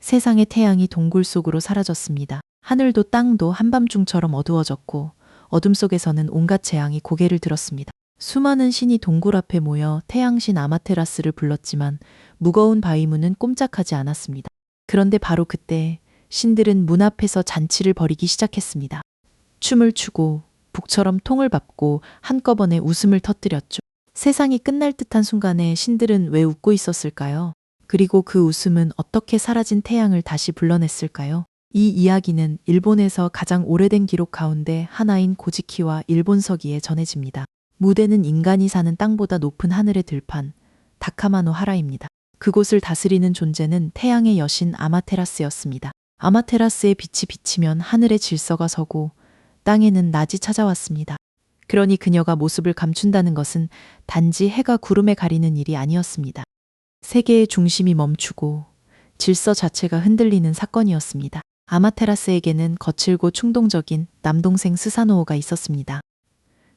세상의 태양이 동굴 속으로 사라졌습니다. 하늘도 땅도 한밤중처럼 어두워졌고 어둠 속에서는 온갖 재앙이 고개를 들었습니다. 수많은 신이 동굴 앞에 모여 태양신 아마테라스를 불렀지만 무거운 바위문은 꼼짝하지 않았습니다. 그런데 바로 그때 신들은 문 앞에서 잔치를 벌이기 시작했습니다. 춤을 추고 북처럼 통을 밟고 한꺼번에 웃음을 터뜨렸죠. 세상이 끝날 듯한 순간에 신들은 왜 웃고 있었을까요? 그리고 그 웃음은 어떻게 사라진 태양을 다시 불러냈을까요? 이 이야기는 일본에서 가장 오래된 기록 가운데 하나인 고지키와 일본서기에 전해집니다. 무대는 인간이 사는 땅보다 높은 하늘의 들판, 다카마노 하라입니다. 그곳을 다스리는 존재는 태양의 여신 아마테라스였습니다. 아마테라스의 빛이 비치면 하늘의 질서가 서고 땅에는 낮이 찾아왔습니다. 그러니 그녀가 모습을 감춘다는 것은 단지 해가 구름에 가리는 일이 아니었습니다. 세계의 중심이 멈추고 질서 자체가 흔들리는 사건이었습니다. 아마테라스에게는 거칠고 충동적인 남동생 스사노오가 있었습니다.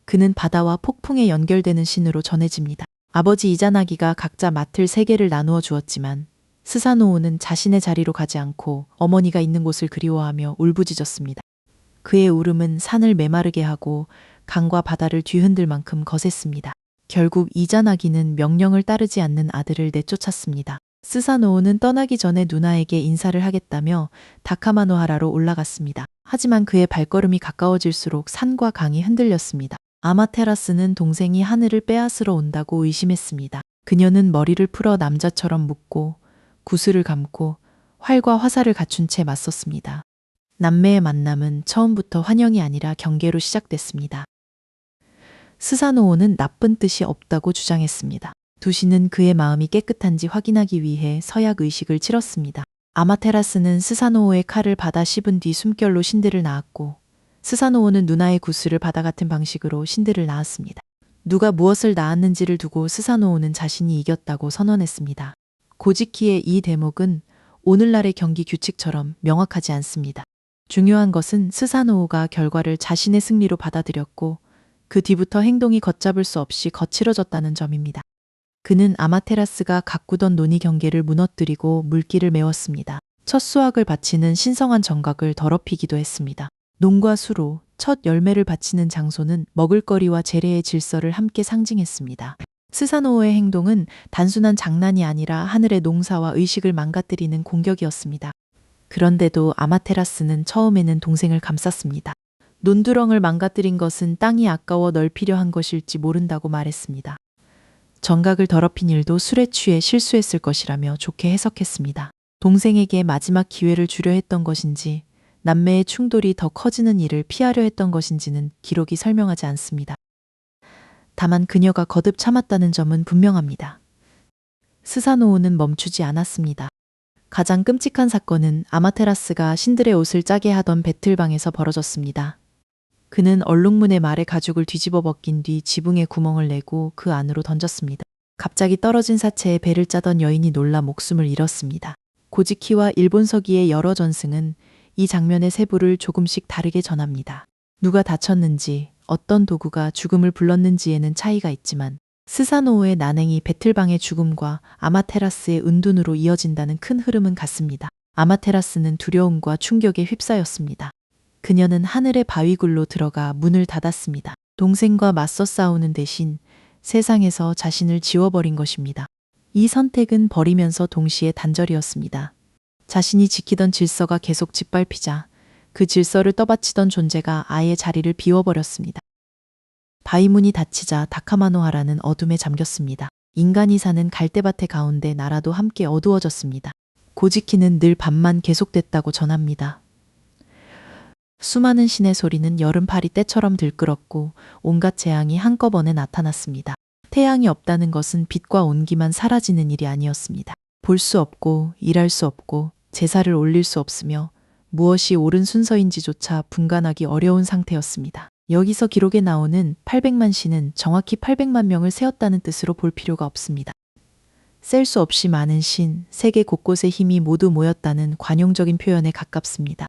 그는 바다와 폭풍에 연결되는 신으로 전해집니다. 아버지 이자나기가 각자 맡을 세계를 나누어 주었지만 스사노오는 자신의 자리로 가지 않고 어머니가 있는 곳을 그리워하며 울부짖었습니다. 그의 울음은 산을 메마르게 하고 강과 바다를 뒤흔들 만큼 거셌습니다. 결국 이자나기는 명령을 따르지 않는 아들을 내쫓았습니다. 스사노오는 떠나기 전에 누나에게 인사를 하겠다며 다카마노하라로 올라갔습니다. 하지만 그의 발걸음이 가까워질수록 산과 강이 흔들렸습니다. 아마테라스는 동생이 하늘을 빼앗으러 온다고 의심했습니다. 그녀는 머리를 풀어 남자처럼 묶고 구슬을 감고 활과 화살을 갖춘 채 맞섰습니다. 남매의 만남은 처음부터 환영이 아니라 경계로 시작됐습니다. 스사노오는 나쁜 뜻이 없다고 주장했습니다. 두신은 그의 마음이 깨끗한지 확인하기 위해 서약 의식을 치렀습니다. 아마테라스는 스사노오의 칼을 받아 씹은 뒤 숨결로 신들을 낳았고 스사노오는 누나의 구슬을 받아 같은 방식으로 신들을 낳았습니다. 누가 무엇을 낳았는지를 두고 스사노오는 자신이 이겼다고 선언했습니다. 고지키의 이 대목은 오늘날의 경기 규칙처럼 명확하지 않습니다. 중요한 것은 스사노오가 결과를 자신의 승리로 받아들였고 그 뒤부터 행동이 걷잡을 수 없이 거칠어졌다는 점입니다. 그는 아마테라스가 가꾸던 논의 경계를 무너뜨리고 물기를 메웠습니다. 첫 수확을 바치는 신성한 정각을 더럽히기도 했습니다. 논과 수로 첫 열매를 바치는 장소는 먹을거리와 재래의 질서를 함께 상징했습니다. 스사노오의 행동은 단순한 장난이 아니라 하늘의 농사와 의식을 망가뜨리는 공격이었습니다. 그런데도 아마테라스는 처음에는 동생을 감쌌습니다. 논두렁을 망가뜨린 것은 땅이 아까워 넓히려 한 것일지 모른다고 말했습니다. 정각을 더럽힌 일도 술에 취해 실수했을 것이라며 좋게 해석했습니다. 동생에게 마지막 기회를 주려 했던 것인지 남매의 충돌이 더 커지는 일을 피하려 했던 것인지는 기록이 설명하지 않습니다. 다만 그녀가 거듭 참았다는 점은 분명합니다. 스사노오는 멈추지 않았습니다. 가장 끔찍한 사건은 아마테라스가 신들의 옷을 짜게 하던 배틀방에서 벌어졌습니다. 그는 얼룩무늬 말의 가죽을 뒤집어 벗긴 뒤 지붕에 구멍을 내고 그 안으로 던졌습니다. 갑자기 떨어진 사체에 배를 짜던 여인이 놀라 목숨을 잃었습니다. 고지키와 일본서기의 여러 전승은 이 장면의 세부를 조금씩 다르게 전합니다. 누가 다쳤는지, 어떤 도구가 죽음을 불렀는지에는 차이가 있지만 스사노오의 난행이 배틀방의 죽음과 아마테라스의 은둔으로 이어진다는 큰 흐름은 같습니다. 아마테라스는 두려움과 충격에 휩싸였습니다. 그녀는 하늘의 바위굴로 들어가 문을 닫았습니다. 동생과 맞서 싸우는 대신 세상에서 자신을 지워버린 것입니다. 이 선택은 버리면서 동시에 단절이었습니다. 자신이 지키던 질서가 계속 짓밟히자 그 질서를 떠받치던 존재가 아예 자리를 비워버렸습니다. 바위문이 닫히자 다카마노하라는 어둠에 잠겼습니다. 인간이 사는 갈대밭의 가운데 나라도 함께 어두워졌습니다. 고지키는 늘 밤만 계속됐다고 전합니다. 수많은 신의 소리는 여름파리 때처럼 들끓었고 온갖 재앙이 한꺼번에 나타났습니다. 태양이 없다는 것은 빛과 온기만 사라지는 일이 아니었습니다. 볼 수 없고 일할 수 없고 제사를 올릴 수 없으며 무엇이 옳은 순서인지조차 분간하기 어려운 상태였습니다. 여기서 기록에 나오는 800만 신은 정확히 800만 명을 세웠다는 뜻으로 볼 필요가 없습니다. 셀 수 없이 많은 신, 세계 곳곳의 힘이 모두 모였다는 관용적인 표현에 가깝습니다.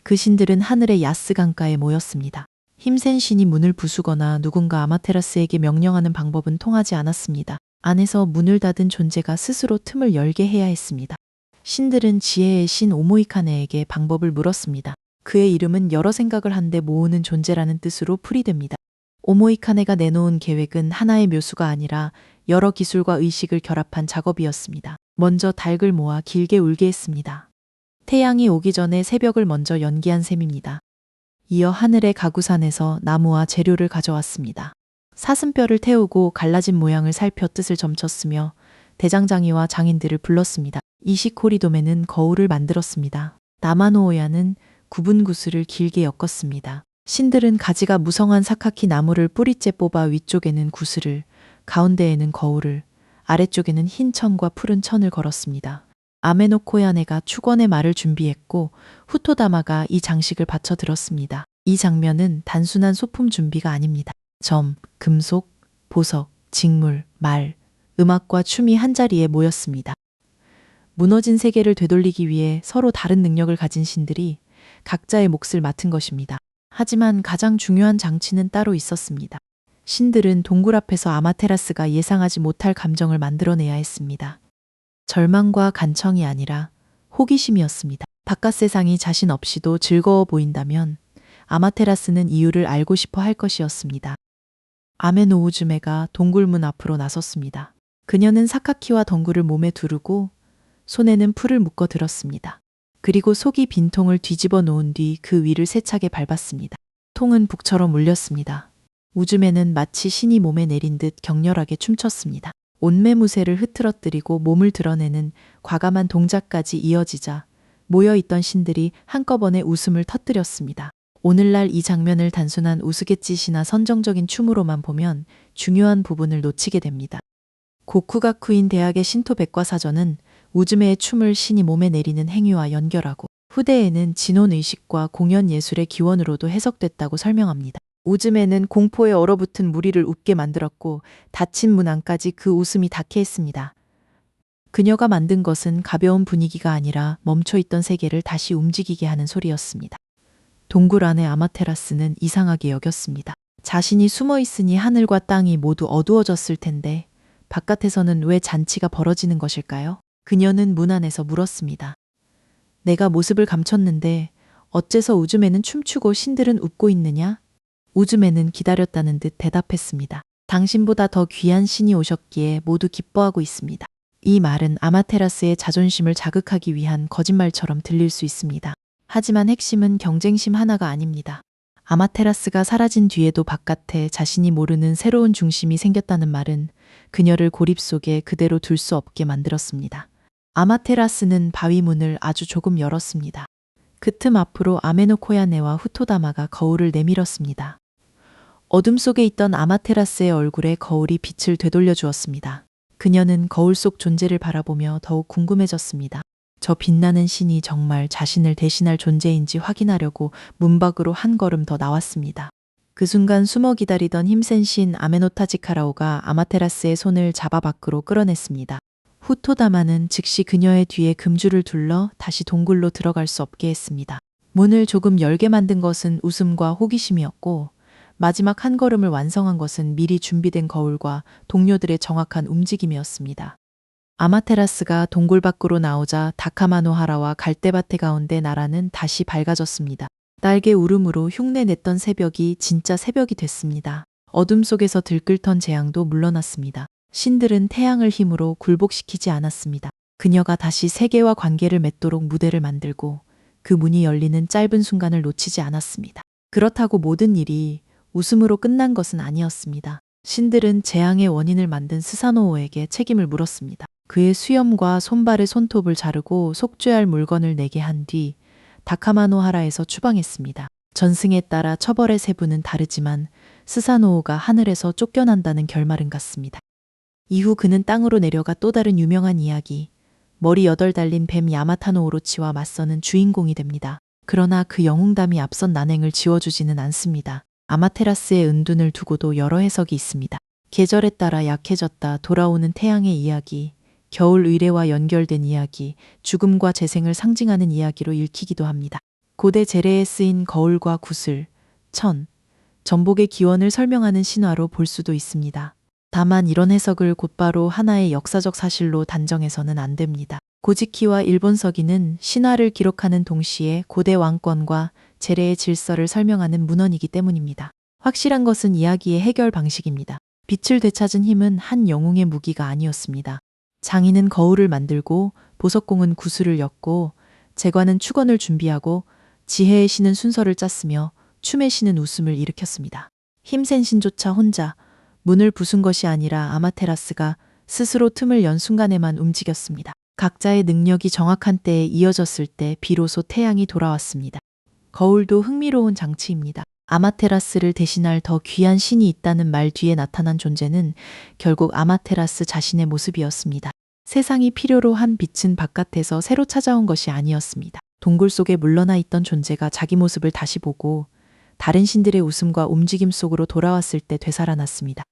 그 신들은 하늘의 야스 강가에 모였습니다. 힘센 신이 문을 부수거나 누군가 아마테라스에게 명령하는 방법은 통하지 않았습니다. 안에서 문을 닫은 존재가 스스로 틈을 열게 해야 했습니다. 신들은 지혜의 신 오모이카네에게 방법을 물었습니다. 그의 이름은 여러 생각을 한데 모으는 존재라는 뜻으로 풀이됩니다. 오모이카네가 내놓은 계획은 하나의 묘수가 아니라 여러 기술과 의식을 결합한 작업이었습니다. 먼저 닭을 모아 길게 울게 했습니다. 태양이 오기 전에 새벽을 먼저 연기한 셈입니다. 이어 하늘의 가구산에서 나무와 재료를 가져왔습니다. 사슴뼈를 태우고 갈라진 모양을 살펴 뜻을 점쳤으며 대장장이와 장인들을 불렀습니다. 이시코리도메는 거울을 만들었습니다. 나마노오야는 굽은 구슬을 길게 엮었습니다. 신들은 가지가 무성한 사카키 나무를 뿌리째 뽑아 위쪽에는 구슬을, 가운데에는 거울을, 아래쪽에는 흰 천과 푸른 천을 걸었습니다. 아메노코야네가 축원의 말을 준비했고 후토다마가 이 장식을 받쳐 들었습니다. 이 장면은 단순한 소품 준비가 아닙니다. 점, 금속, 보석, 직물, 말, 음악과 춤이 한자리에 모였습니다. 무너진 세계를 되돌리기 위해 서로 다른 능력을 가진 신들이 각자의 몫을 맡은 것입니다. 하지만 가장 중요한 장치는 따로 있었습니다. 신들은 동굴 앞에서 아마테라스가 예상하지 못할 감정을 만들어내야 했습니다. 절망과 간청이 아니라 호기심이었습니다. 바깥 세상이 자신 없이도 즐거워 보인다면 아마테라스는 이유를 알고 싶어 할 것이었습니다. 아메노우즈메가 동굴문 앞으로 나섰습니다. 그녀는 사카키와 덩굴을 몸에 두르고 손에는 풀을 묶어 들었습니다. 그리고 속이 빈 통을 뒤집어 놓은 뒤 그 위를 세차게 밟았습니다. 통은 북처럼 울렸습니다. 우즈메는 마치 신이 몸에 내린 듯 격렬하게 춤췄습니다. 온매무새를 흐트러뜨리고 몸을 드러내는 과감한 동작까지 이어지자 모여있던 신들이 한꺼번에 웃음을 터뜨렸습니다. 오늘날 이 장면을 단순한 우스갯짓이나 선정적인 춤으로만 보면 중요한 부분을 놓치게 됩니다. 고쿠가쿠인 대학의 신토 백과사전은 우즈메의 춤을 신이 몸에 내리는 행위와 연결하고 후대에는 진혼의식과 공연예술의 기원으로도 해석됐다고 설명합니다. 우즈메는 공포에 얼어붙은 무리를 웃게 만들었고 닫힌 문 안까지 그 웃음이 닿게 했습니다. 그녀가 만든 것은 가벼운 분위기가 아니라 멈춰있던 세계를 다시 움직이게 하는 소리였습니다. 동굴 안의 아마테라스는 이상하게 여겼습니다. 자신이 숨어 있으니 하늘과 땅이 모두 어두워졌을 텐데 바깥에서는 왜 잔치가 벌어지는 것일까요? 그녀는 문 안에서 물었습니다. 내가 모습을 감췄는데 어째서 우즈메는 춤추고 신들은 웃고 있느냐? 우즈메는 기다렸다는 듯 대답했습니다. 당신보다 더 귀한 신이 오셨기에 모두 기뻐하고 있습니다. 이 말은 아마테라스의 자존심을 자극하기 위한 거짓말처럼 들릴 수 있습니다. 하지만 핵심은 경쟁심 하나가 아닙니다. 아마테라스가 사라진 뒤에도 바깥에 자신이 모르는 새로운 중심이 생겼다는 말은 그녀를 고립 속에 그대로 둘 수 없게 만들었습니다. 아마테라스는 바위 문을 아주 조금 열었습니다. 그 틈 앞으로 아메노코야네와 후토다마가 거울을 내밀었습니다. 어둠 속에 있던 아마테라스의 얼굴에 거울이 빛을 되돌려 주었습니다. 그녀는 거울 속 존재를 바라보며 더욱 궁금해졌습니다. 저 빛나는 신이 정말 자신을 대신할 존재인지 확인하려고 문 밖으로 한 걸음 더 나왔습니다. 그 순간 숨어 기다리던 힘센 신 아메노타지카라오가 아마테라스의 손을 잡아 밖으로 끌어냈습니다. 후토다마는 즉시 그녀의 뒤에 금줄을 둘러 다시 동굴로 들어갈 수 없게 했습니다. 문을 조금 열게 만든 것은 웃음과 호기심이었고 마지막 한 걸음을 완성한 것은 미리 준비된 거울과 동료들의 정확한 움직임이었습니다. 아마테라스가 동굴 밖으로 나오자 다카마노하라와 갈대밭의 가운데 나라는 다시 밝아졌습니다. 딸개 울음으로 흉내냈던 새벽이 진짜 새벽이 됐습니다. 어둠 속에서 들끓던 재앙도 물러났습니다. 신들은 태양을 힘으로 굴복시키지 않았습니다. 그녀가 다시 세계와 관계를 맺도록 무대를 만들고 그 문이 열리는 짧은 순간을 놓치지 않았습니다. 그렇다고 모든 일이 웃음으로 끝난 것은 아니었습니다. 신들은 재앙의 원인을 만든 스사노오에게 책임을 물었습니다. 그의 수염과 손발의 손톱을 자르고 속죄할 물건을 내게 한 뒤 다카마노하라에서 추방했습니다. 전승에 따라 처벌의 세부는 다르지만 스사노오가 하늘에서 쫓겨난다는 결말은 같습니다. 이후 그는 땅으로 내려가 또 다른 유명한 이야기, 머리 8 달린 뱀 야마타노 오로치와 맞서는 주인공이 됩니다. 그러나 그 영웅담이 앞선 난행을 지워주지는 않습니다. 아마테라스의 은둔을 두고도 여러 해석이 있습니다. 계절에 따라 약해졌다 돌아오는 태양의 이야기, 겨울 의례와 연결된 이야기, 죽음과 재생을 상징하는 이야기로 읽히기도 합니다. 고대 제례에 쓰인 거울과 구슬, 천, 전복의 기원을 설명하는 신화로 볼 수도 있습니다. 다만 이런 해석을 곧바로 하나의 역사적 사실로 단정해서는 안 됩니다. 고지키와 일본서기는 신화를 기록하는 동시에 고대 왕권과 제례의 질서를 설명하는 문헌이기 때문입니다. 확실한 것은 이야기의 해결 방식입니다. 빛을 되찾은 힘은 한 영웅의 무기가 아니었습니다. 장인은 거울을 만들고 보석공은 구슬을 엮고 제관은 축원을 준비하고 지혜의 신은 순서를 짰으며 춤의 신은 웃음을 일으켰습니다. 힘센 신조차 혼자 문을 부순 것이 아니라 아마테라스가 스스로 틈을 연 순간에만 움직였습니다. 각자의 능력이 정확한 때에 이어졌을 때 비로소 태양이 돌아왔습니다. 거울도 흥미로운 장치입니다. 아마테라스를 대신할 더 귀한 신이 있다는 말 뒤에 나타난 존재는 결국 아마테라스 자신의 모습이었습니다. 세상이 필요로 한 빛은 바깥에서 새로 찾아온 것이 아니었습니다. 동굴 속에 물러나 있던 존재가 자기 모습을 다시 보고 다른 신들의 웃음과 움직임 속으로 돌아왔을 때 되살아났습니다.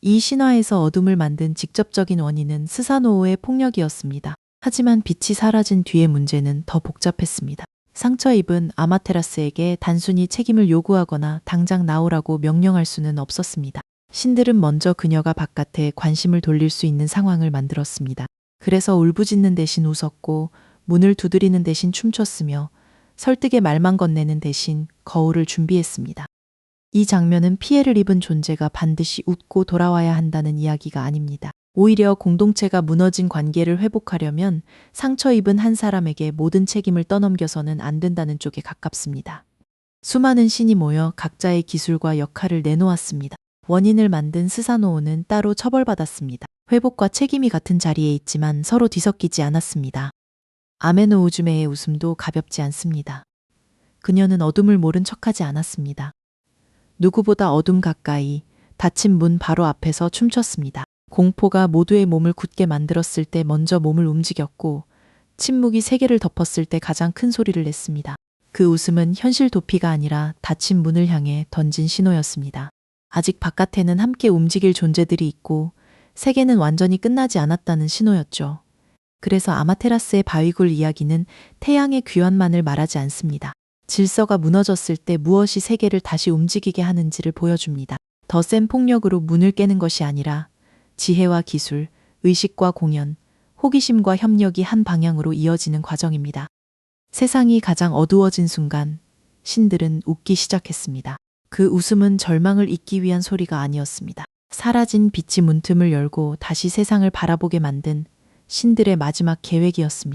이 신화에서 어둠을 만든 직접적인 원인은 스사노오의 폭력이었습니다. 하지만 빛이 사라진 뒤의 문제는 더 복잡했습니다. 상처 입은 아마테라스에게 단순히 책임을 요구하거나 당장 나오라고 명령할 수는 없었습니다. 신들은 먼저 그녀가 바깥에 관심을 돌릴 수 있는 상황을 만들었습니다. 그래서 울부짖는 대신 웃었고 문을 두드리는 대신 춤췄으며 설득의 말만 건네는 대신 거울을 준비했습니다. 이 장면은 피해를 입은 존재가 반드시 웃고 돌아와야 한다는 이야기가 아닙니다. 오히려 공동체가 무너진 관계를 회복하려면 상처 입은 한 사람에게 모든 책임을 떠넘겨서는 안 된다는 쪽에 가깝습니다. 수많은 신이 모여 각자의 기술과 역할을 내놓았습니다. 원인을 만든 스사노오는 따로 처벌받았습니다. 회복과 책임이 같은 자리에 있지만 서로 뒤섞이지 않았습니다. 아메노 우즈메의 웃음도 가볍지 않습니다. 그녀는 어둠을 모른 척하지 않았습니다. 누구보다 어둠 가까이 닫힌 문 바로 앞에서 춤췄습니다. 공포가 모두의 몸을 굳게 만들었을 때 먼저 몸을 움직였고 침묵이 세계를 덮었을 때 가장 큰 소리를 냈습니다. 그 웃음은 현실 도피가 아니라 닫힌 문을 향해 던진 신호였습니다. 아직 바깥에는 함께 움직일 존재들이 있고 세계는 완전히 끝나지 않았다는 신호였죠. 그래서 아마테라스의 바위굴 이야기는 태양의 귀환만을 말하지 않습니다. 질서가 무너졌을 때 무엇이 세계를 다시 움직이게 하는지를 보여줍니다. 더 센 폭력으로 문을 깨는 것이 아니라 지혜와 기술, 의식과 공연, 호기심과 협력이 한 방향으로 이어지는 과정입니다. 세상이 가장 어두워진 순간 신들은 웃기 시작했습니다. 그 웃음은 절망을 잇기 위한 소리가 아니었습니다. 사라진 빛이 문틈을 열고 다시 세상을 바라보게 만든 신들의 마지막 계획이었습니다.